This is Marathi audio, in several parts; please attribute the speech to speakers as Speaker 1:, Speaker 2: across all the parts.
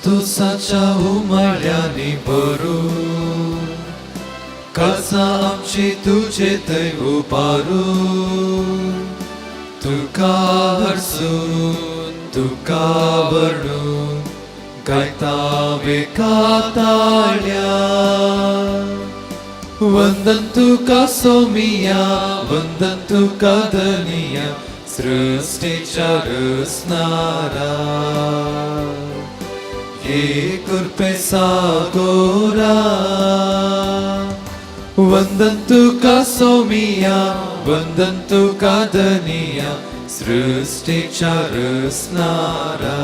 Speaker 1: संतोषाच्या उमळ्याने भरून काळजा आमची तुझे थंय उबारून तुका हरसून तुका वर्णून गायता बेकाताळ्या वंदन तुका सोमिया वंदन तुका धनिया सृष्टीच्या रचणारा ये कृपे सागोरा वंदन तुका सोमिया वंदन तुका धनिया सृष्टीच्या रचणारा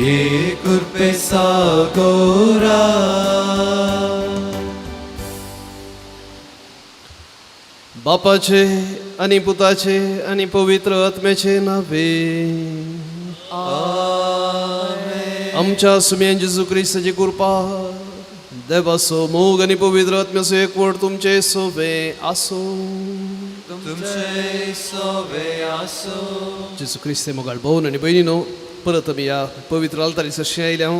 Speaker 1: ये कृपे सागोरा
Speaker 2: बापाचे आणि पुताचे आणि पवित्र आत्म्याचे नावे आमच्या सुम्यान जेजू ख्रिस्ताची कृपा देवासो मोग आणि पवित्र आत्म्याचो एकवट तुमचे सोबे आसो
Speaker 1: तुमचे सोबे आसो
Speaker 2: जेजू ख्रिस्ते मोगाळ भाऊन आणि बहिणीनो परत आमी या पवित्र आल्तारी सरशी आयल्या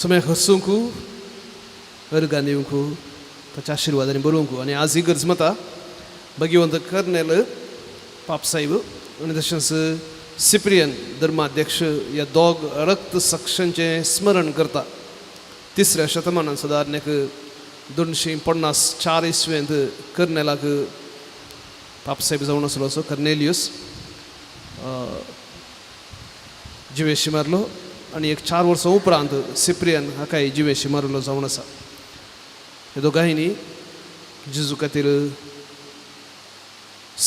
Speaker 2: सुम्याक हसूंक अर्गां दिवंक ताच्या आशिर्वादाने बरोवंक आणि आज ही गरज मता भगवंत कर्नेल पापसाहेब आणि तशेंच सिप्रियन धर्माध्यक्ष या दोग रक्त साक्षांचे स्मरण करता 3ऱ्या शतमानांत सुदारण्याक 254 इसव्यांत कर्नेलाक पापसाहेब जावन आसलो असो कर्नेलियस जिवेशी मारलो आणि एक 4 वर्सां उपरांत सिप्रियन हाकाय जिवेशी मारलो जावन आसा हे दोगांयनी जेजू खातीर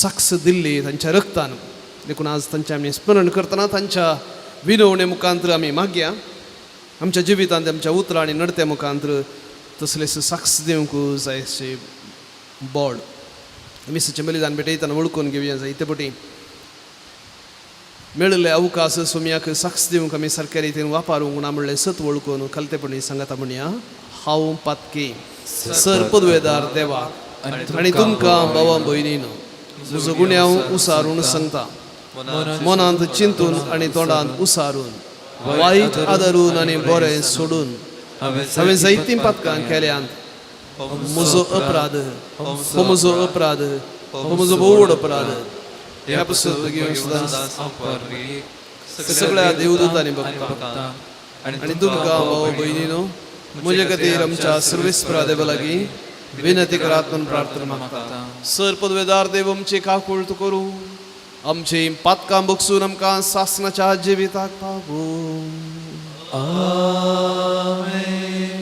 Speaker 2: साक्ष दिल्ली तांच्या रक्तान देखून आज तांचें आमी स्मरण करतना तांच्या विनवणे मुखांतर आमी मागया आमच्या जिवितांत आमच्या उतरां आनी नडत्या मुखांतर तसलेच साक्ष दिवंक जाय अशें बोड मिसाचें बलिदान भेटयतना वळखून घेवया जाय इते मेळिल्ले अवकाश सुम्याक साक्ष दिवंक आमी सारक्या रितीन वापरूंक ना म्हणलें सत वळखून खलतेपणी सांगता म्हणया हांव पातकी सर पदवेदार देवा आनी तुमकां भावां भयणीनो म्हजो गुन्यांव उसारून सांगता मनांत चिंतून आनी तोंडांत उसारून वायट आदरून आनी बरें सोडून हांवें जायतीं पातकां केल्यांत म्हजो अपराध हो म्हजो अपराध हो म्हजो व्हड अपराध ह्या पुस्तकांत सगळ्या देवदूतांनी बघता आनी तुमकां भाव भयणीनो म्हजे खातीर आमच्या सर्वेस्परा देवा लागीं विनती करात म्हणून प्रार्थना मागता सर पदवेदार देव आमची काकूळ तूं करूं आमची पातकां बगसून आमकां सासनाच्या जिविताक पावूं
Speaker 1: आमेन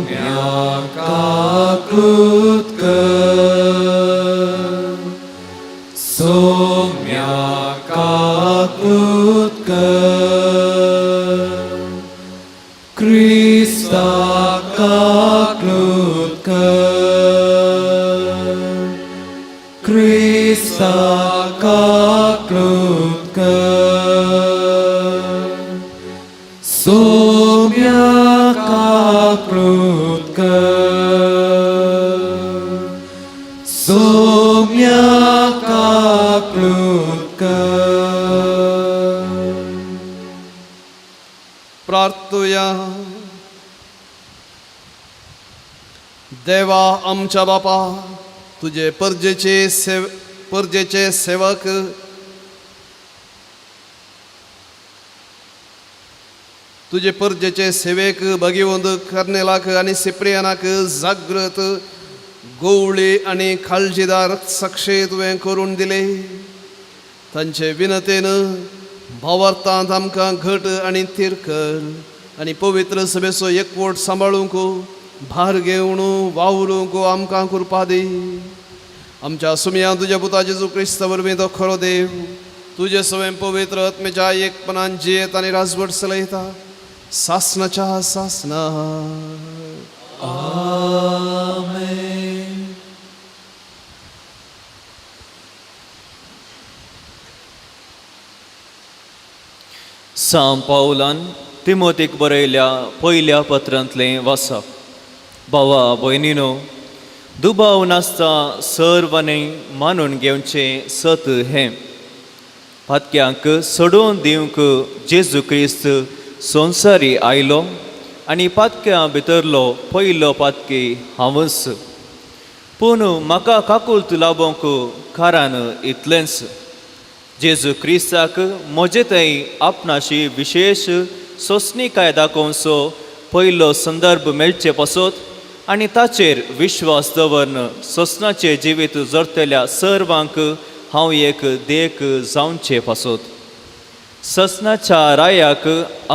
Speaker 1: सोम्याका कृत कर सोम्याका कृत कर क्रिस्ताका कृत कर क्रिस्ताका कृत कर सोम्याका कृत कर सोम्याका कृत कर
Speaker 2: प्रार्थूया देवा आमच्या बापा तुझे परजेचे सेवक तुझे परजेचे सेवेक भगवंत कर्नेलाक आनी सिप्रियनाक जागृत गवळी आनी काळजीदार साक्षी तुवें करून दिले तांचे विनतेन भावार्थांत आमकां घट आनी थीर कर आनी पवित्र सभेचो एकवट सांबाळूंक भार घेवन वावरूंक आमकां कृपा दी आमच्या सुमया तुज्या पुता जेजू क्रिस्ता वरवीं तो खरो देव तुजे सवय पवित्र आत्मेच्या एकपणान जियेत आनी राजवट चलयता सासनाच्या सासना
Speaker 1: आमेन
Speaker 3: सांत पावलान तिमोथीक बरयल्या पयल्या पत्रांतलें वाचप भावा भयणीनो, दुबाव नासता सर्वांनी मानून घेवचे सत हें. फातक्यांक सोडून दिवंक जेजू क्रिस्त संवसारी आयलो आनी पातक्यां भितरलो पयलो पातकी हांवच. पूण म्हाका काकुल्त लाबोंक खारान इतलेंच. जेजू क्रिस्ताक म्हजे थंय आपणाची विशेष सोंसणीकाय दाखोवचो पयलो संदर्भ मेळचे पासत आनी ताचेर विश्वास दवरन सोंसणाचें जिवीत जगतल्या सर्वांक हांव एक देख जावचे पासत. ससनाच्या रायाक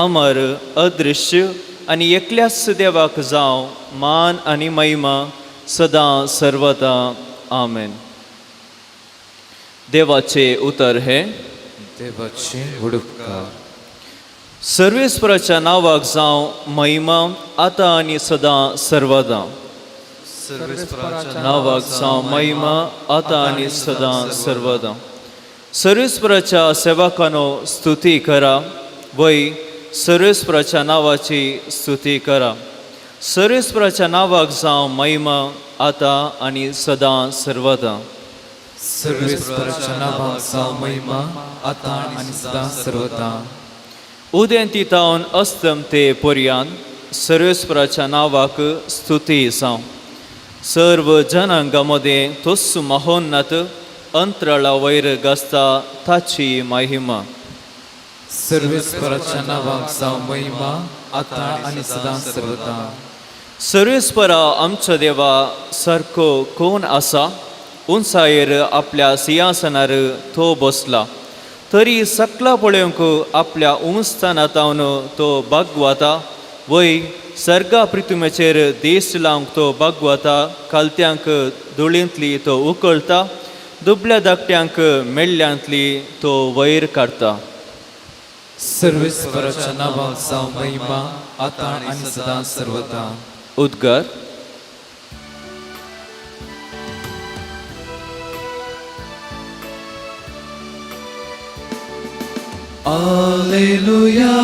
Speaker 3: अमर अदृश्य आनी एकल्याच देवाक जावं मान आनी महिमा सदां सर्वदा. आमेन. देवाचे उतर हे
Speaker 1: देवाचे उडुपकार.
Speaker 3: सर्वेस्पराच्या नावाक जावं महिमा आतां आनी सदां सर्वदा. नावाक जावं महिमा आतां आनी सदां सर्वदा. सर्वेस्पराच्या सेवकांनो स्तुती करा. वय सर्वेस्पराच्या नावाची स्तुती करा. सर्वेस्पराच्या नावाक जावं महिमा आतां आनी सदां सर्वदा.
Speaker 1: सर्वेस्पराच्या नावाक जावं महिमा आतां आनी सदां सर्वदा.
Speaker 3: उदेंतितावन अस्तम ते पर्यंत सर्वेस्पराच्या नावाक स्तुती जावं. सर्व जनांगामध्ये तोच महोन्नत अंतराळा वयर गाजता ताची महिमा.
Speaker 1: सर्वेस्पराच्या नावाक जावं महिमा आतां आनी सदां सर्वदा.
Speaker 3: सर्वेस्परा आमच्या देवा सारको कोण आसा? उंचायेर आपल्या सिंहासनार तो बसला. तरी सकला पळोवंक आपल्या उंचस्थानांतावन तो बागवाता. वय सर्गा पृथ्वीचेर देश लावंक तो बागवाता. कालत्यांक धुळींतली तो उकळटा. दुबळ्या धाकट्यांक मेळ्ळ्यांतली तो वयर काडटा.
Speaker 1: सर्वेस्पराच्या नावाक जावं महिमा आतां आनी सदां सर्वदा.
Speaker 3: उद्गार.
Speaker 1: Alleluia,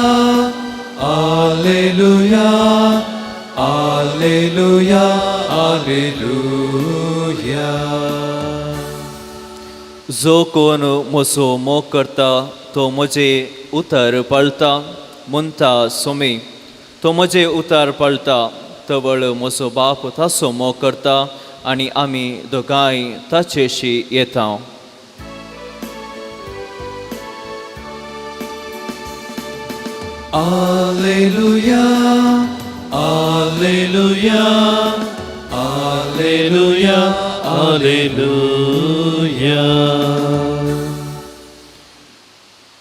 Speaker 1: Alleluia, Alleluia, Alleluia.
Speaker 3: जो कोण म्हजो मोग करता तो म्हजे उतर पाळटा. म्हणटा सोमी तो म्हजे उतर पाळटा. तवळ म्हजो बाप ताचो मोग करता आनी आमी दोगांय ताचेशी येता.
Speaker 1: Alleluia, Alleluia, Alleluia, Alleluia.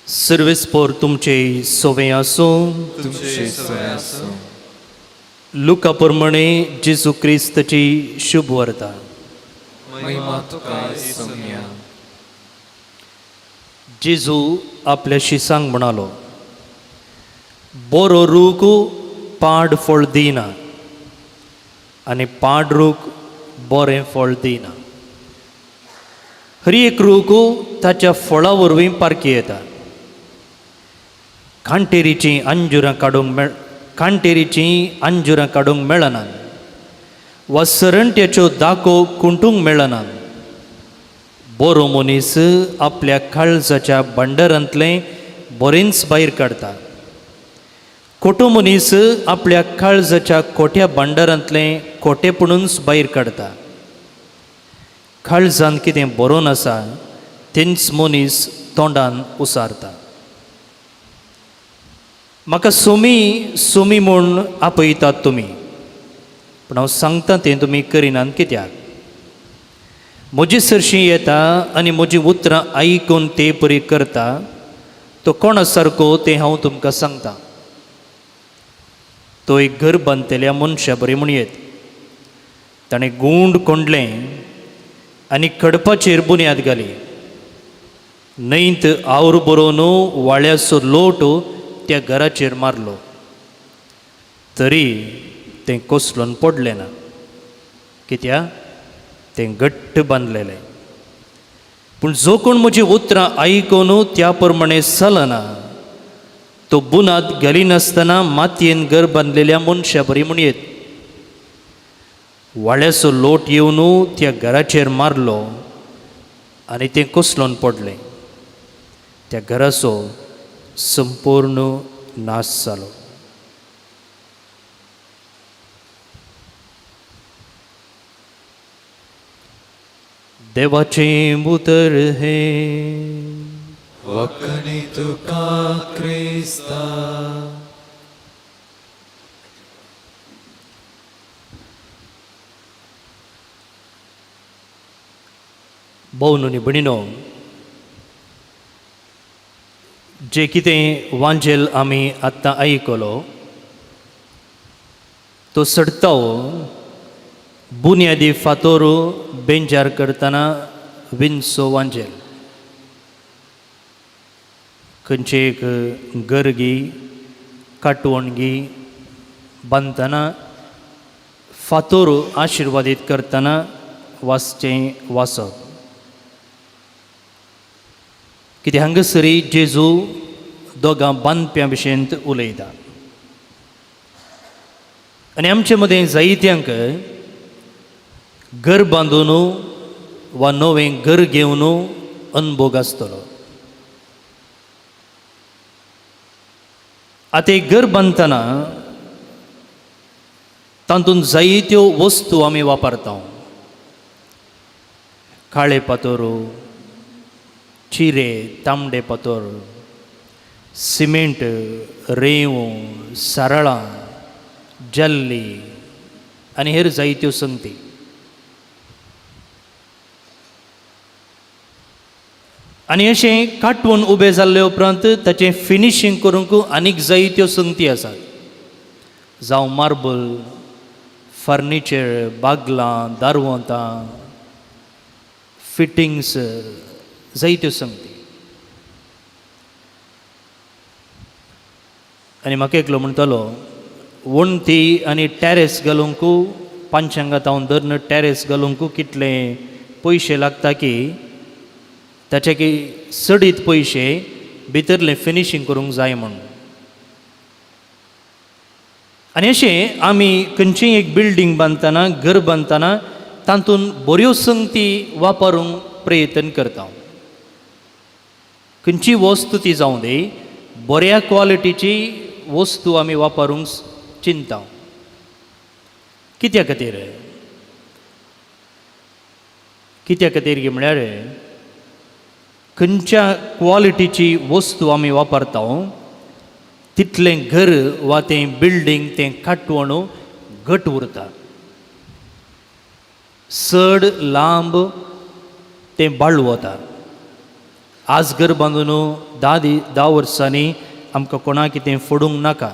Speaker 4: सर्वेस्पोर तुमचे सोवे आसूं.
Speaker 1: तुमचे सोय आसूं.
Speaker 4: लुका प्रमाणे जेजू क्रिस्ताची शुभ वार्ता.
Speaker 1: महिमा तुका सोम्या.
Speaker 4: जेजू आपल्या शिसांक म्हणालो, बरो रूख पाड फळ दिना आनी पाड रूख बरें फळ दिना. हर एक रूख ताच्या फळा वरवीं पारखी येता. खांटेरीचीं अंजुरां काडूंक मेळनात वा सरंट्याच्यो दाखो कुंटूंक मेळनात. बरो मनीस आपल्या काळजाच्या भंडारांतलें बरेंच भायर काडटा. खोटो मनीस आपल्या काळजाच्या खोट्या भांडारांतलें खोटेपणूच भायर काडटा. काळजांत कितें बरोवन आसा तेंच मनीस तोंडान उसारता. म्हाका सोमी सोमी म्हूण आपयतात तुमी, पूण हांव सांगता तें तुमी करिनात. कित्याक? म्हजे सरशीं येता आनी म्हजीं उतरां आयकून ते परी करता तो कोणा सारको तें हांव तुमकां सांगता. तो एक घर बांदलेल्या मनशा बरी म्हूण येत. ताणें गूंड कोंडलें आनी खडपाचेर बुन्याद घाली. न्हंयत आवरो बरोवन वाळ्याचो लोट त्या घराचेर मारलो. तरी तें कोसळून पडलें ना. कित्याक? तें घट्ट बांदलेलें. पूण जो कोण म्हजीं उतरां आयकून त्या प्रमाणे चलना तो बुनाद घालिनासतना मातयेन घर बांदलेल्या मनशा बरी म्हूण येत. व्हडलेसो लोट येवन त्या घराचेर मारलो आनी तें कोसलोन पडलें. त्या घराचो संपूर्ण नाश जालो. देवाचें उतर हें
Speaker 1: वखणी तुका क्रिस्ता.
Speaker 4: भोवन आनी भयणीनो, जे कितें वांजेल आमी आत्तां आयकलो तो सडताव बुन्यादी फातोर बेंजार करतना विंचो वांजेल. खंयचे एक गरगी काटवणगी बांदतना फातोर आशिर्वादीत करतना वाचचें वाचप. कित्याक हांगासरी जेजू दोगां बांदप्यां भशेन उलयता आनी आमचे मदें जायत्यांक घर बांदून वा नवें घर घेवन अनुभव आसतलो. आतां एक घर बांदतना तातूंत जायत्यो वस्तू आमी वापरता. काळे फातोर, चिरे, तांबडे फातोर, सिमेंट, रेंव, सारळां, जल्ली आनी हेर जायत्यो संगती. आनी अशें काटवून उबें जाल्ले उपरांत ताचें फिनिशींग करूंक आनीक जायत्यो संगती आसात. जावं मार्बल, फर्निचर, बागलां, दारवंतां, फिटिंग्स, जायत्यो संगती. आनी म्हाका एकलो म्हणटालो वणटी आनी टॅरेस घालूंक पांचांगात हांव धरन टॅरेस घालूंक कितले पयशे लागता की ताचे की सडीत पयशे भितरलें फिनिशींग करूंक जाय म्हणून. आनी अशें आमी खंयचीय एक बिल्डींग बांदतना घर बांदतना तातूंत बऱ्यो संगती वापरूंक प्रयत्न करता. खंयची वस्तू ती जावं दी बऱ्या क्वॉलिटीची वस्तू आमी वापरूंक चिंता. कित्या खातीर की म्हळ्यार खंयच्या क्वॉलिटीची वस्तू आमी वापरता तितलें घर वा तें बिल्डींग तें काटवण घट उरता. चड लांब तें बाळ वता. आज घर बांदून 10 वर्सांनी आमकां कोणाक कितें फोडूंक नाका.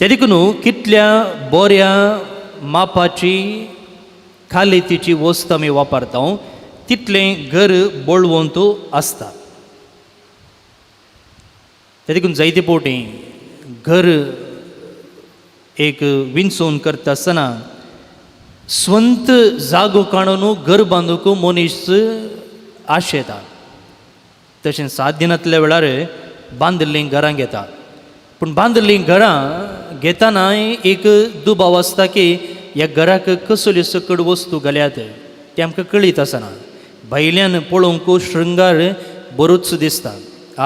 Speaker 4: ते देखून कितल्या बऱ्या मापाची खालेतीची वस्त आमी वापरता तितलें घर बळवंत आसता. ते देखून जायते फावटी घर एक विंचोवन करता आसतना स्वंत जागो काडून घर बांदूंक मनीस आशेता. तशें साध्य नासल्या वेळार बांदिल्लीं घरां घेता. पूण बांदिल्लीं घरां घेतना एक दुबाव आसता की ह्या घराक कसल्यो सकट वस्तू घाल्यात ते आमकां कळीत आसना. भायल्यान पळोवंक शृंगार बरोच दिसता.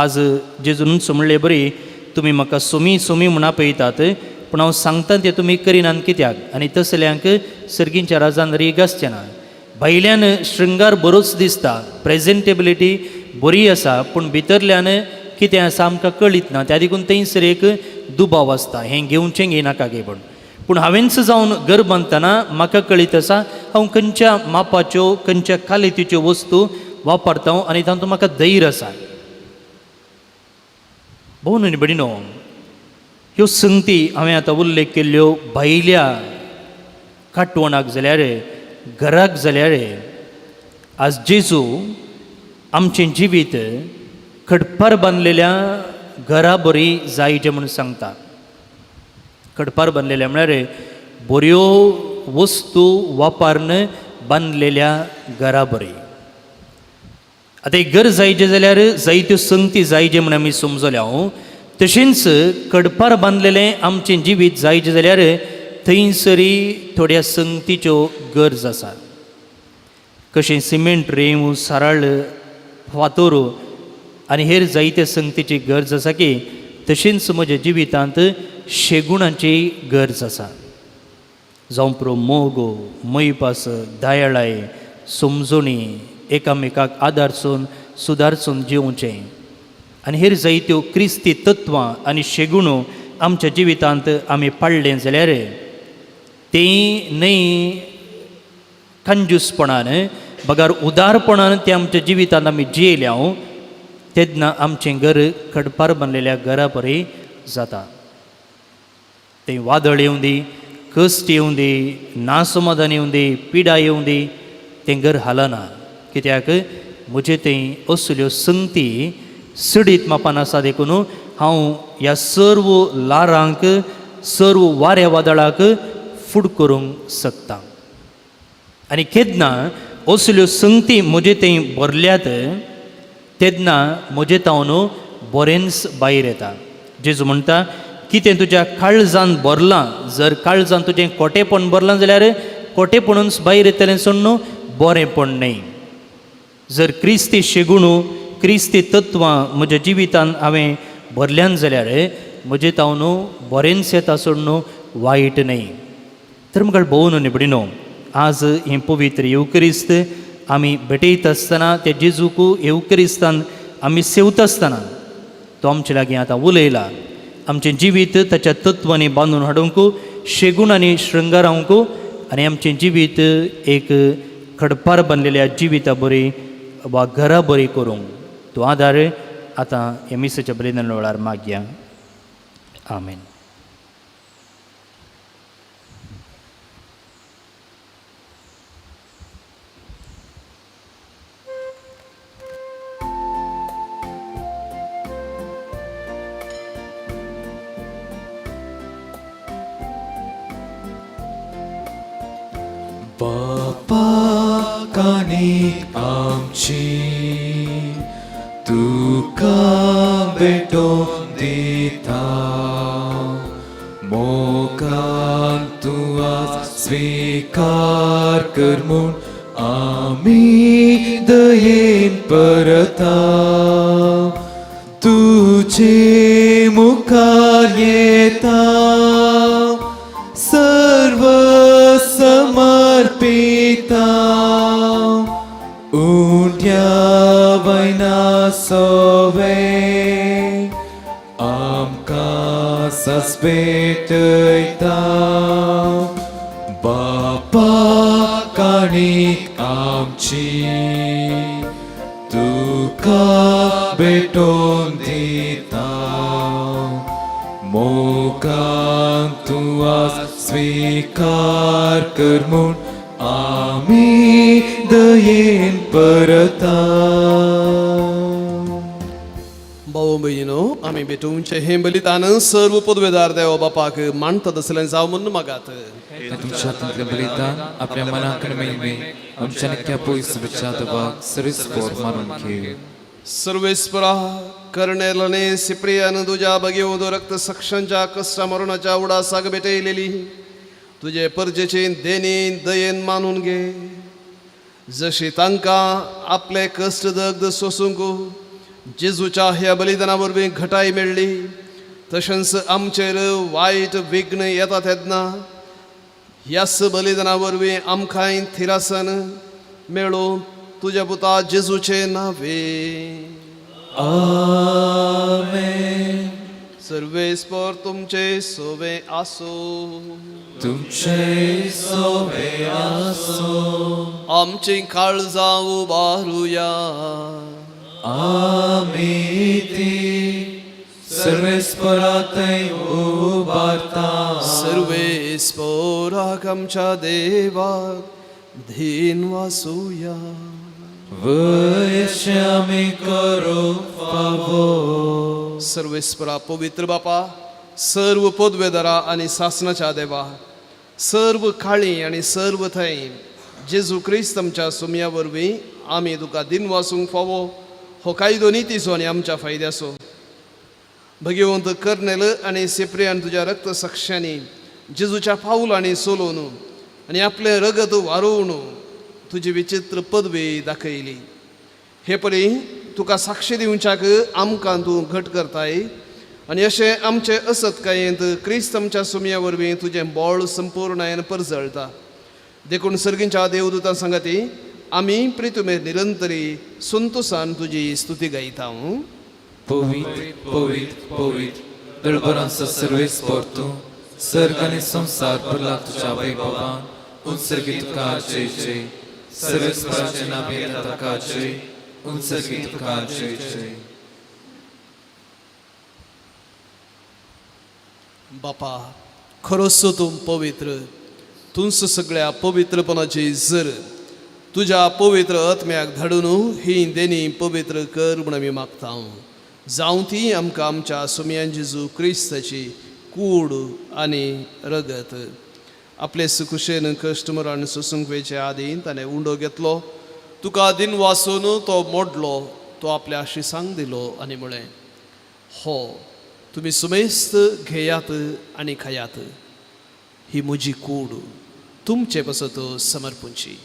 Speaker 4: आज जेजून म्हणलें बरी तुमी म्हाका सोमी सोमी म्हणा पळयतात पूण हांव सांगता तें तुमी करिनात कित्याक. आनी तसल्यांक सर्गींच्या राजान रीग आसचें ना. भायल्यान शृंगार बरोच दिसता, प्रेजेंटेबिलिटी बरी आसा पूण भितरल्यान कितें आसा आमकां कळीत ना. त्या देखून थंयसर एक दुबाव आसता हें घेवचें घेयनाका गे म्हूण. पूण हांवेंच जावन घर बांदतना म्हाका कळीत आसा हांव खंयच्या मापाच्यो खंयच्या क्वॉलिटीच्यो वस्तू वापरता आनी तातूंत म्हाका धैर्य आसा. भोवन आनी भयणीनो, ह्यो संगती हांवें आतां उल्लेख केल्ल्यो भायल्या काटवणाक जाल्यार घराक जाल्यार आज जेजू आमचें जिवीत खडपार बांदलेल्या घरा बरी जायचें म्हणून सांगता. खडपार बांदलेल्या म्हळ्यार बऱ्यो वस्तू वापरून बांदलेल्या घरा बरी. आतां एक घर जायचें जाल्यार जायत्यो संगती जायचे म्हण आमी समजल्या. तशेंच खडपार बांदलेलें आमचें जिवीत जायचें जाल्यार थंयसरी थोड्या संगतीच्यो गरज आसा. कशें सिमेंट रेंव सारळ फातोर आनी हेर जायते संगतीची गरज आसा की तशेंच म्हज्या जिवितांत शेगुणाची गरज आसा. जावं प्रो मोग, मैपास, दयाळाय, समजणी, एकामेकाक आदारसून सुदारसून जिवचें आनी हेर जायत्यो क्रिस्ती तत्वां आनी शेगुणो आमच्या जिवितांत आमी पाळ्ळें जाल्यार तें न्हय कंजूसपणान बगार उदारपणान तें आमच्या जिवितांत आमी जियेल्या तेन्ना आमचें घर खडपार बांदलेल्या घरा परी जाता. तें वादळ येवं दी, कश्ट येवं दी, नासमाधान येवं दी, पिडा येवं दी, तें घर हालना. कित्याक म्हजे तें असल्यो संगती सडीत मापान आसा देखून हांव ह्या सर्व लारांक सर्व वाऱ्या वादळाक फुड करूंक शकता. आनी केन्ना असल्यो संगती म्हजे थंय भरल्यात तेन्ना म्हजे तावन बरेंच भायर येता. जेजू म्हणटा कितें तुज्या काळजान भरलां, जर काळजान तुजें खोटेपण भरलां जाल्यार खोटेपणूच भायर येतलें सोडून बरेंपण न्हय. जर क्रिस्ती शेगुणू क्रिस्ती तत्वां म्हज्या जिवितांत हांवें भरल्यान जाल्यार म्हजे तावन बरेंच येता सोडून वायट न्हय. तर म्हाका भोवन निबडिनो, आज हें पवित्र येवकरिस्त आमी भेटयत आसतना त्या जेजूक येवकरिस्तान आमी सेवता आसतना तो आमचे लागीं आतां उलयला. आमचें जिवीत ताच्या तत्वांनी बांदून हाडूंक, शेगुणांनी श्रृंगारावंक आनी आमचें जिवीत एक खडपार बांदलेल्या जिविता बरी वा घरा बरी करूंक तो आदार आतां हे मिसाच्या बलिदाना वेळार मागया. आमेन.
Speaker 1: बापा कानीक आमची तुका भेटोवन दिता, मोगान तूं आज स्वीकार कर म्हूण आमी दयेन परता. तुजे मुखार येता सर्व समर्पिता, उंट्या वयना सोवे आमकां सास भेटयता. बापा काणीक आमची तुका भेटोवन दिता, मोगान तूं आज स्वीकार कर म्हूण आमी दयेन परता.
Speaker 2: भाऊ भयणीनो, आमी भेटूंचे हें बलिदान सर्व पदवेदार देवा बापाक मानता तसलें जावं म्हूण मागात.
Speaker 1: तुमच्या हातांतलें बलिदान आपल्या मनाक मेळमे आमच्या नित्या पयस विचारपाक सरीसपोर मारून घे.
Speaker 2: सर्वेस्परा कर्नेलने सिप्रियान तुझ्या बगेवून रक्त साक्षांच्या कष्टा मरणाच्या उडासाक भेटयलेली तुझे परजेची देणी दयेन मानून घे. जशी तांकां आपले कश्ट दग्ध सोसूंक जेजूच्या ह्या बलिदाना वरवीं घटाय मेळ्ळी, तशेंच आमचेर वायट विघ्न येता तेन्ना ह्याच बलिदाना वरवीं आमकांय थिरासन मेळो तुझ्या पुता जेजूचे नावे.
Speaker 1: आमेन.
Speaker 2: सर्वेस्पर तुमचे सोवे आसो.
Speaker 1: तुमचे सोबे आसो.
Speaker 2: आमची काळजां उबारुया.
Speaker 1: आमी ती सर्वेस्परातय उबारता.
Speaker 2: सर्वेस्पराक आमच्या देवाक धीन वासुया.
Speaker 1: वयशे आमी करूंक फावो.
Speaker 2: सर्वेस्परा पवित्र बापा, सर्व पदवेदारा आनी सासनाच्या देवा, सर्व काळी आनी सर्व थंय जेजू क्रिस्त आमच्या सुमया वरवीं आमी तुका दिन वासूंक फावो हो कायदो नितीचो आनी आमच्या फायद्याचो. भगवंत कर्नेल आनी सिप्रियान तुज्या रक्त साक्षांनी जेजूच्या पावलांनी चलोवन आनी आपले रगत वारोवन तुजी विचित्र पदवी दाखयली. हे परी तुका साक्षी दिवच्याक आमकां तूं घट करताय आनी अशें आमचे असतकायेंत क्रिस्त आमच्या सुमया वरवीं तुजें बोळ संपूर्णायेन परजळटा. देखून सर्गींच्या देवदूतां सांगाती आमी प्रितुमेर निरंतरी संतोषान तुजी स्तुती गायता.
Speaker 1: Păuit, păuit, păuit, dălbăranța Sarves portu, सर्गाने संसार भरला तुझ्या वैभवान, उत्सर्गित काचे जय, सर्वेस प्राचीना बेता काचे, उत्सर्गित काचे जय.
Speaker 2: बापा खरोच तूं पवित्र, तूंच सगळ्या पवित्रपणाची जर तुझ्या पवित्र आत्म्याक धाडून ही देणी पवित्र कर म्हूण आमी मागता. जावं ती आमकां आमच्या सुमयान जेजू क्रिस्ताची कूड आनी रगत. आपले सुकुशेन कश्ट मरण सोसूंक वेचे आदीं ताणें उंडो घेतलो, तुका दिन वासून तो मोडलो, तो आपल्या शिसांक दिलो आनी म्हळें हो तुमी सुमेस्त घेयात आनी खायात, ही म्हजी कूड तुमचे पासत समर्पूंची.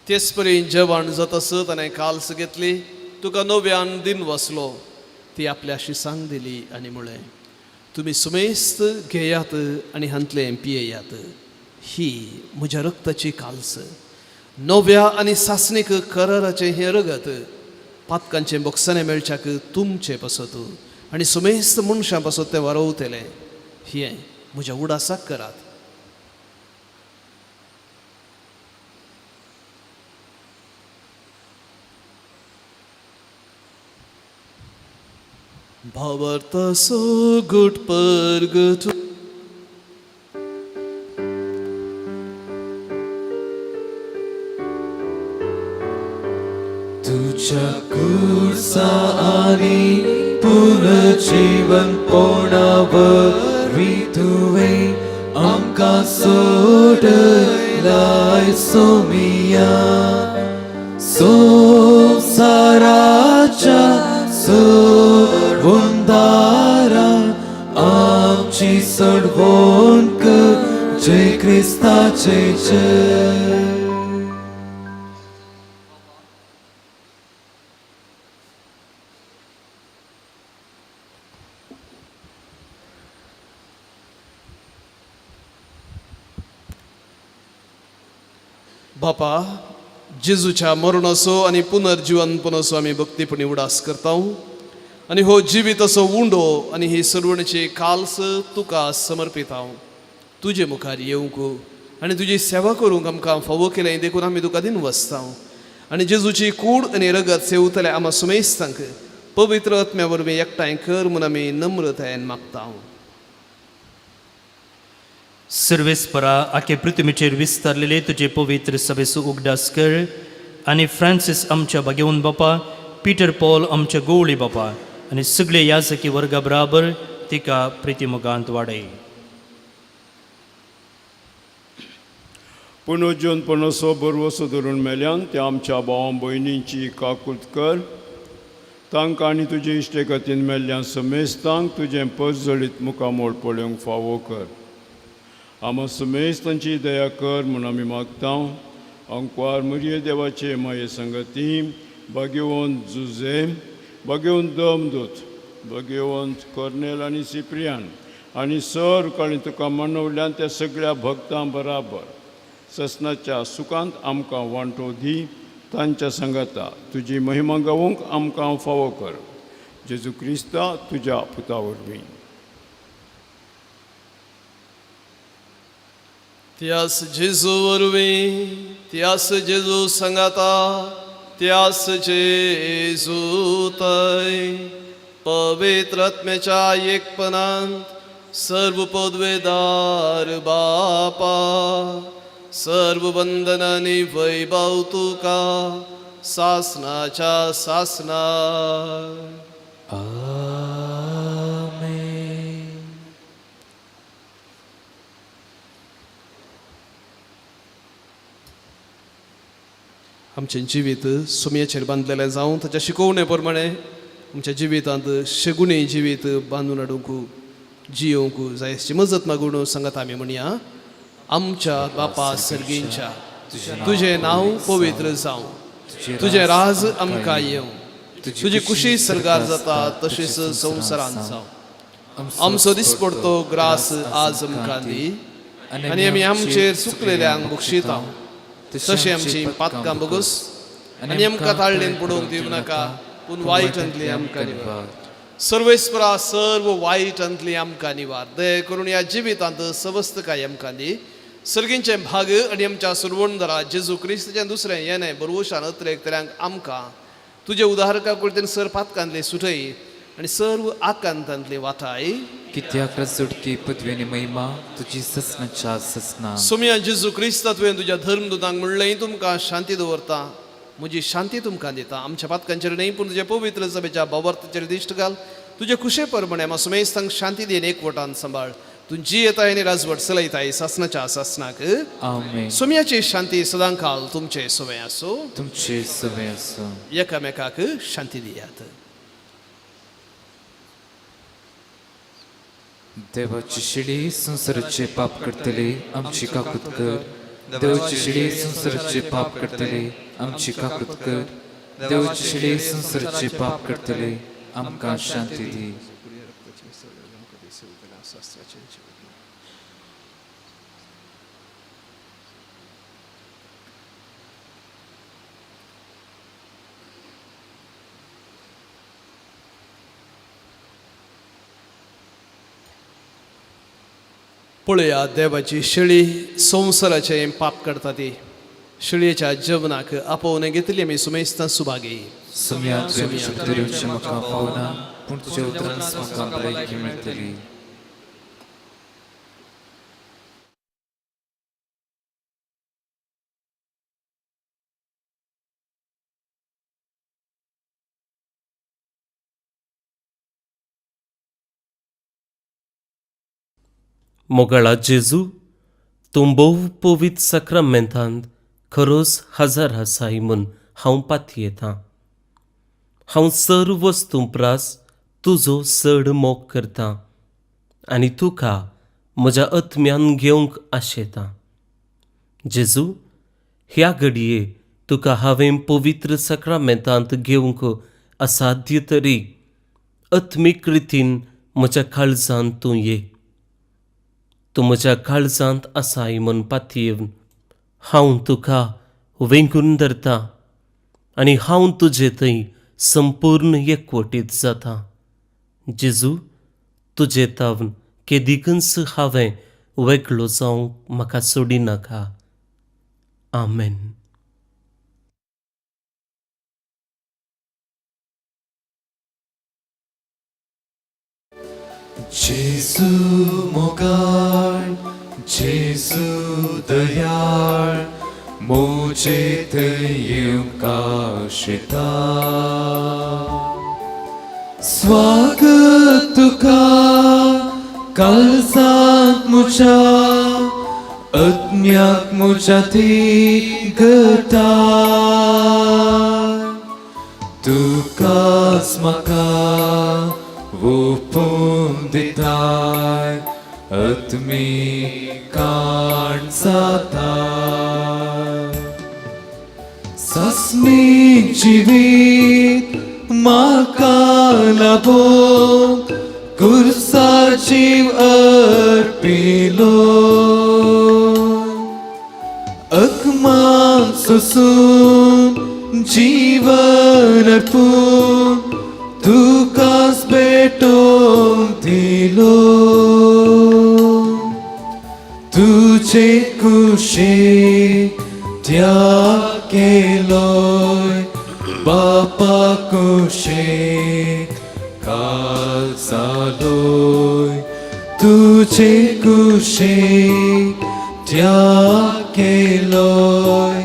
Speaker 2: तेच परी जेवण जातसत ताणें काल्स घेतली, तुका नव्यान दिन वसलो, ती आपल्या शिसांक दिली आनी म्हळें तुमी सुमेस्त घेयात आनी हांतलें पियेयात, ही म्हज्या रक्ताची काल्स, नव्या आनी सासणीक कराराचें हें रगत पातकांचें बोगसाणें मेळच्याक तुमचे पासत आनी सुमेस्त मनशां पासत तें वारोवतलें, हें म्हज्या उडासाक करात. भावार्थासो गुट परगट
Speaker 1: तुझ्या कुर्सा आणि पुनर्जीवन पोणावरी तुवे आमकां सोडलाय सोमिया, संसाराच्या सोडवोंदारा आमची सोडवोंक जय क्रिस्ताचे जय.
Speaker 2: बापा जेजूच्या मरणाचो आनी पुनर्जीवनपणाचो आमी भक्तीपणी उडास करता आनी हो जिवीत असो उंडो आनी ही सरवणीची काल्स तुका समर्पिता. तुजे मुखार येवंक आनी तुजी सेवा करूंक आमकां फावो केलें देखून आमी तुका दिन वसता आनी जेजूची कूड आनी रगत सेवतले आमा सुमेस्तांक पवित्र आत्म्या वरवीं एकठांय कर म्हूण आमी नम्रतायेन मागता.
Speaker 4: सर्वेस्परा आखे पृथ्वीचेर विस्तारलेले तुजे पवित्र सभेचो उगडास कर आनी फ्रांसीस आमच्या भाग्यवन बापा, पीटर पॉल आमच्या गोवळी बापा आनी सगळे याजकी वर्गा बराबर तिका प्रितीमुगांत वाडय.
Speaker 5: पुनर्जीवनपणाचो बरवसो धरून मेल्यान त्या आमच्या भावां भयणींची काकूट कर. तांकां आनी तुजे इश्टेगतीन मेल्ल्या समेस्तांक तुजें परजळीत मुखामोळ पळोवंक फावो कर. आमी समेस्तांची दया कर म्हूण आमी मागता. अंकवार मरिये देवाचे माये संगती, भाग्यवंत जुझे, भाग्यवंत दमदूत, भाग्यवंत कर्नेल आनी सिप्रियान आनी सर काळी तुका मनवल्यान त्या सगळ्या भक्तां बराबर ससनाच्या सुखांत आमकां वांटो दी. तांच्या संगता तुजी महिमा गावूंक आमकां फावो कर. जेजू क्रिस्ता तुज्या पुता वरवीं.
Speaker 2: त्यास जेजू वरवीं, त्यास जेजू संगाता, त्यास जेजू तय पवित्र आत्म्याच्या एकपणांत सर्व पदवेदार बापा, सर्व वंदनांनी वैभव तुका सासनाच्या सासनार.
Speaker 1: आमेन.
Speaker 2: आमचें जिवीत सुमयेचेर बांदलेलें जावं ताच्या शिकोवणे प्रमाणे आमच्या जिवितांत शेगुणी जिवीत बांदून हाडूंक जियोवंक जाय अशी मजत मागून सांगात आमी म्हणया आमच्या बापा सर्गींच्या तुजें नांव पवित्र जावं तुजें राज आमकां येवं तुजी खुशी सरगार जाता तशेंच संवसारांत जावं आमचो दिसपडतो ग्रास आज आमकां दी आनी आमी आमचेर चुकलेल्यांक बक्षिता तशें आमची पातकां बोगूस आनी आमकां ताळ्ळेन पडोवंक दिवं नाका पूण वायटांतली आमकां निवार सर्वेस्परा सर्व वायटांतली आमकां निवार दय करून ह्या जिवितांत सवस्तकाय आमकां दी सर्गींचे भाग आनी आमच्या सुरवणदारा जेजू क्रिस्ताचें दुसरें येणें बरोवशान अत्रेकतल्यांक आमकां तुजे उदाहरका कुळतेन सर पातकांतले सुटय आनी सर्व आकांतांतले वाटाय
Speaker 1: कित्याक सुटकी पदवेनी महिमा तुजी ससनाच्या ससना
Speaker 2: सोम्या जेजू क्रिस्ता तुवें तुज्या धर्मदूतांक म्हणलें तुमकां शांती दवरता म्हजी शांती तुमकां दिता आमच्या पातकांचेर न्हय पूण तुज्या पवित्र सभेच्या बाबर्ताचेर दिश्ट घाल तुजे खुशे परमणे म्हाका सुमेस्तांक शांती दिवन एकवटान सांबाळ तूं जी येताय आनी राजवट चलयताय सासनाच्या सासनाक
Speaker 1: आमेन
Speaker 2: सोम्याची शांती सदां काल तुमचे सोवे आसो
Speaker 1: तुमचे सवे आसूं
Speaker 2: एकामेकाक शांती दियात
Speaker 1: देवाची शिडी संसाराचे पाप करतले आमची काकूत कर देवाची शिडी संसाराचे पाप करतले आमची काकूत कर देवाची शिडी संसाराचे पाप करतले आमकां शांती दी
Speaker 2: पळया देवाची शिळी संवसाराचे पाप करता ती शिळयेच्या जेवणाक आपोवन घेतली आमी सुमेस्तां सुभागी
Speaker 1: सुम्या तुवें शब्द दिवचे म्हाका पावना पूण तुज्या उतरान म्हाका भलायकी मेळटली
Speaker 6: मोगाळा जेजू तूं भोव पवित्र सक्रामेंतांत खरोच हजर आसाय म्हूण हांव पातयेतां हांव सर्व वस्तू प्रास तुजो चड मोग करतां आनी तुका म्हज्या आत्म्यान घेवंक आशेतां जेजू ह्या घडये तुका हांवें पवित्र सक्रामेंतांत घेवंक असाध्य तरी आत्मीक रितीन म्हज्या काळजांत तूं ये तूं म्हज्या काळजांत आसाय म्हूण पातयेवन हांव तुका वेंगून धरतां आनी हांव तुजे थंय संपूर्ण एकवटीत जाता जेजू तुजे तावन केदिकच हांवें वेगळो जावंक म्हाका सोडिनाका आमेन
Speaker 1: जेजू मोगाळ जेजू दयाळ मोजेत येवंक आशेता स्वागत तुका काळजांत म्हज्या आत्म्याक म्हज्या ती घटा तुकाच म्हाका ओपून दिताय आत्मी काण जाता सस्मीक जिवीत म्हाका लाभो कुर्सा जीव अर्पिलो अकमांक सोसून जीवन अर्पून तुकाच भेटोवंक दिलो तुजे कुशीक त्याग केलोय बापा कुशीक काल जालोय तुजे कुशीक त्याग केलोय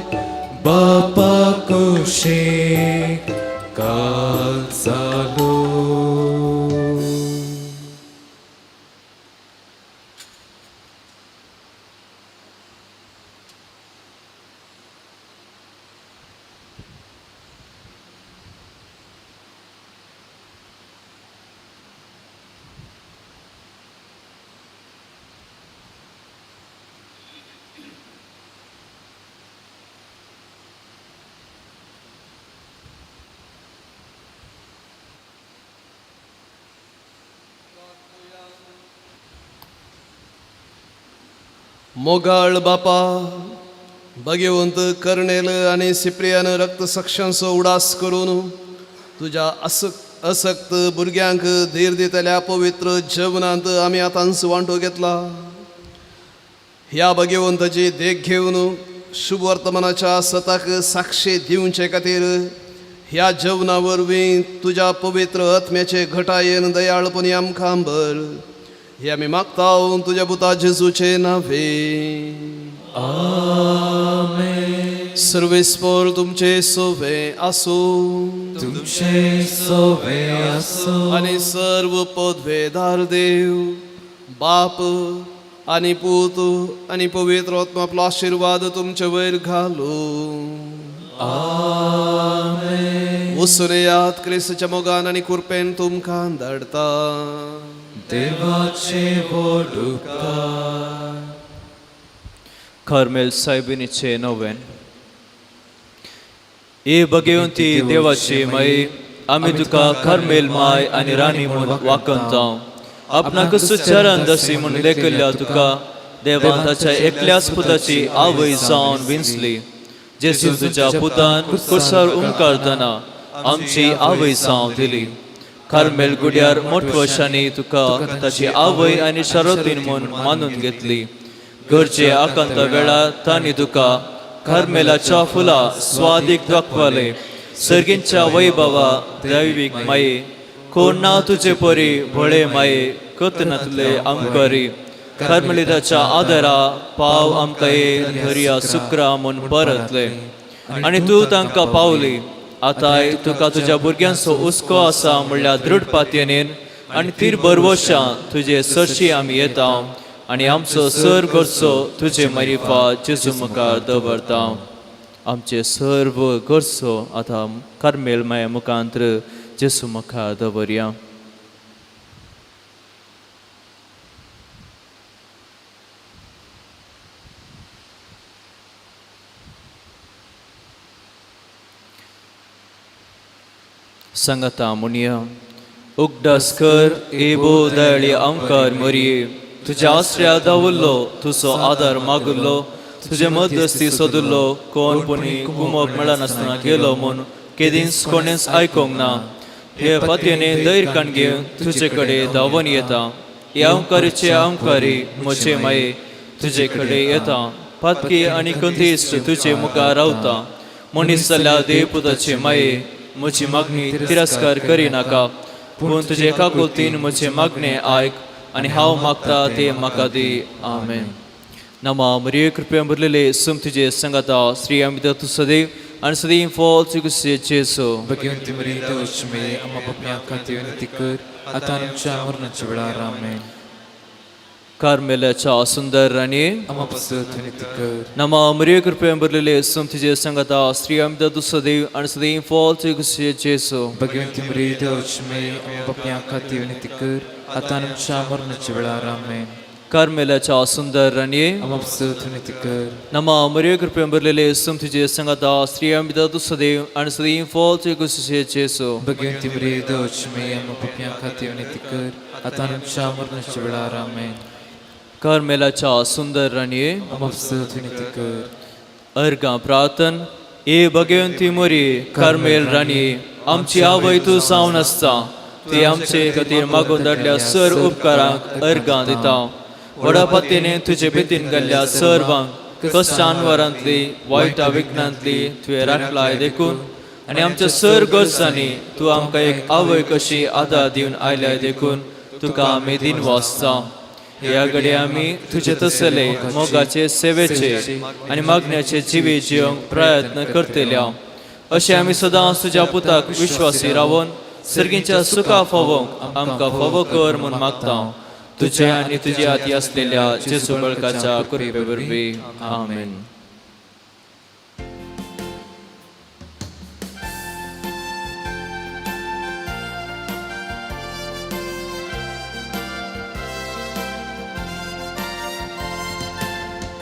Speaker 1: बापा कुशीक काल जालो
Speaker 2: मोगाळ बापा भगवंत कर्नेल आणि सिप्रियान रक्तसक्षांचो उडास करून तुझ्या असक्त भुरग्यांक धीर दितल्या पवित्र जेवणांत आमी आतांच वांटो घेतला. ह्या भगवंताची देख घेवन शुभ वर्तमानाच्या सताक साक्षी दिवचे खातीर ह्या जेवणा वरवीं तुझ्या पवित्र आत्म्याचे घटायेन दयाळपणी आमकां भर. हे आमी मागता तुझ्या पुता जेजूचे नावे.
Speaker 1: आमेन.
Speaker 2: सर्वेस्पर तुमचे सोवे आसो.
Speaker 1: तुमचे सोवे असो.
Speaker 2: आणि सर्व पदवेदार देव बाप आणि पूत आणि पवित्र आत्मा आपलो आशीर्वाद तुमचे वयर घालो.
Speaker 1: आमेन.
Speaker 2: उसुनेयात क्रिस्तच्या मोगान आणि कृपेन तुमकां धाडता.
Speaker 1: देवाचे व्हड उपकार.
Speaker 3: कार्मेल सायबिनीचे नोवेन. ए भगवंती देवाची माय, आमी तुका कार्मेल माय आणि राणी म्हणून वाकणता. आपणाक सुचारान दसी म्हणून लेखल्या तुका देवान ताच्या एकल्याच पुताची आवय जावन विंचली. जेजू तुझ्या पुतान कुसार उमकारतना आमची आवय जावन दिली. कार्मेल गुड्यार मोठवशांनी तुका ताची आवय आणि शारोतीन म्हणून मानून घेतली. घरचे आकांत वेळार तांणी तुका कार्मेलाच्या फुला स्वादीक दाखवाले. सर्गींच्या वैभवा दैवीक माये, कोण ना तुझे परी भळे माये कतनातले आमकारी. कार्मेलिताच्या आदरा पाव आमकां ये धर्या सुक्रा म्हूण परतले. आणि तूं तांकां पावली. आतांय तुका तुज्या भुरग्यांचो हुस्को आसा म्हणल्यार दृढ पातयेन आणि तीर बरवशां तुजे सरशी आमी येता. आणि आमचो सर गरजो तुजे मरिफा जेजू मुखार दवरता. आमचे सर्व गरजो आतां कार्मेल माया मुखांतर जेजू मुखार दवरया. संगता मुनिया उगडास कर एबो दयाळी आमकां मरिये. तुझ्या आश्रया दावुल्लो तुजो आदार मागुल्लो. तुझे मध्यस्थी सोदुल्लो कोण पुनी कुमोक मेळनासतना गेलो म्हूण केदींच कोणेंच आयकोंक ना. हे पातयेने दैरकान घेवन तुजे कडेन धांवन येता. ह्या अवकारीचे अवकारी म्हजे माये तुजे कडेन येता. पातकी आनी कंतिश्ट तुजे मुखार रावता. मनीस जाल्यार देवपुताचे माये म्हजी मागणी तिरस्कार करिनाका. पूण तुजे एकाकुलतीन म्हजे मागणे आयक आणि हांव मागता ते म्हाका दी. आमेन. नमा मरिये कृपेन भरलेले सम तुजे संगता श्री अमिता तू सदैव आणि सदैव फॉल तुझे जेसो.
Speaker 1: भगवंती मरी देवाची माय, आम्हा पापण्या खातीर विनंती कर, आतां आमच्या मरणाच्या वेळार. आमेन.
Speaker 3: कार्मेलाच्या सुंदर राणी
Speaker 1: आम्हा पासत विनंती कर.
Speaker 3: नमा मरिये कृपेन भरलेले सम तुजे संगता श्री अमिता तू सदैव आणि सदैव फॉल तुझे जेसो.
Speaker 1: भगवंती मरी देवाची माय, आम्हा पापण्या खातीर विनंती कर, आतां आमच्या मरणाच्या वेळार. आमेन.
Speaker 3: कार्मेलाच्या सुंदर राणी
Speaker 1: आम्हा पासत विनंती कर.
Speaker 3: नमा मरिये कृपेन भरलेले सम तुजे संगता श्री अमिता तू सदैव आणि सदैव फॉल तुझे जेसो.
Speaker 1: भगवंती मरी देवाची माय, आम्हा पापण्या खातीर विनंती कर, आतां आमच्या मरणाच्या वेळार. आमेन.
Speaker 3: कार्मेलाच्या सुंदर राणी
Speaker 1: आम्हा पासत विनंती कर.
Speaker 3: अर्गां प्रार्थन. ए भगवंती मरी कार्मेल राणी, आमची आवय तूं जावन आसता. ती आमचे खातीर मागून धाडल्या सर उपकारांक अर्गां दिता. व्हडा पातयेन तुजे बेतीन घाल्ल्या सर्वांक कश्टांवरांतली वायटा विघ्नांतली तुवें राखलाय देखून आनी आमच्या सर गरजांनी तूं आमकां एक आवय कशी आदार दिवन आयल्याय देखून तुका आमी दिनवासता. ह्या घडी आमी तुजे तसले मोगाचे सेवेचे आनी मागण्याचे जिवे जिवंक प्रयत्न करतल्या. अशें आमी सदांच तुज्या पुताक विश्वासी रावन सर्गींच्या सुखा फोवोंक आमकां फोवो कर म्हूण मागता. तुजे आनी तुजे हाती आसलेल्या जेजू बळकाच्या कृपे वरवीं. आमेन.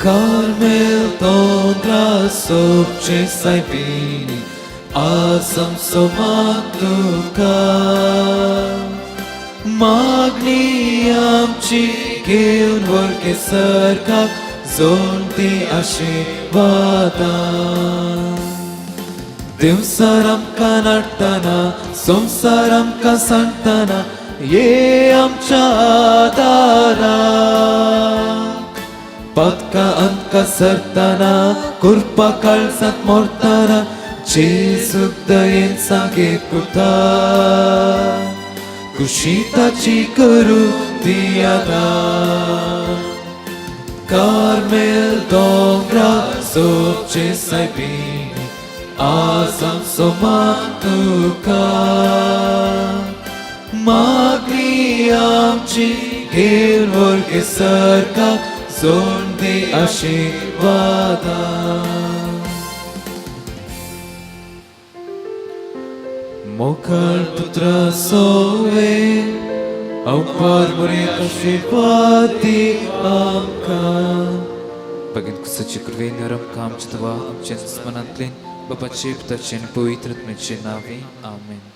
Speaker 1: Carmel tondra sobre Saibini, asam somatuka. Magni amchi घेऊन वर के सरकाक जोडती आशीर्वादां दिवसार आमकां नडटना संवसार आमकां सांगतना ये आमच्या आदाराक पदका अंका सरतना कुर्पा काळजांत मोरतना जेजूक दयेन सांगे कुता कुशीताची करू दियादा Carmel dombra soce sai bine Azam somat tuka Magni amci Gel vorge sarka Zondi ashirvada Mokal putra sove Au parmuri ashirvadi amka Pagin kusaci kurveni amka amchitava amchen smanantlin Babaचे पिताचे आणि पवित्र आत्म्याचे नावे आमेन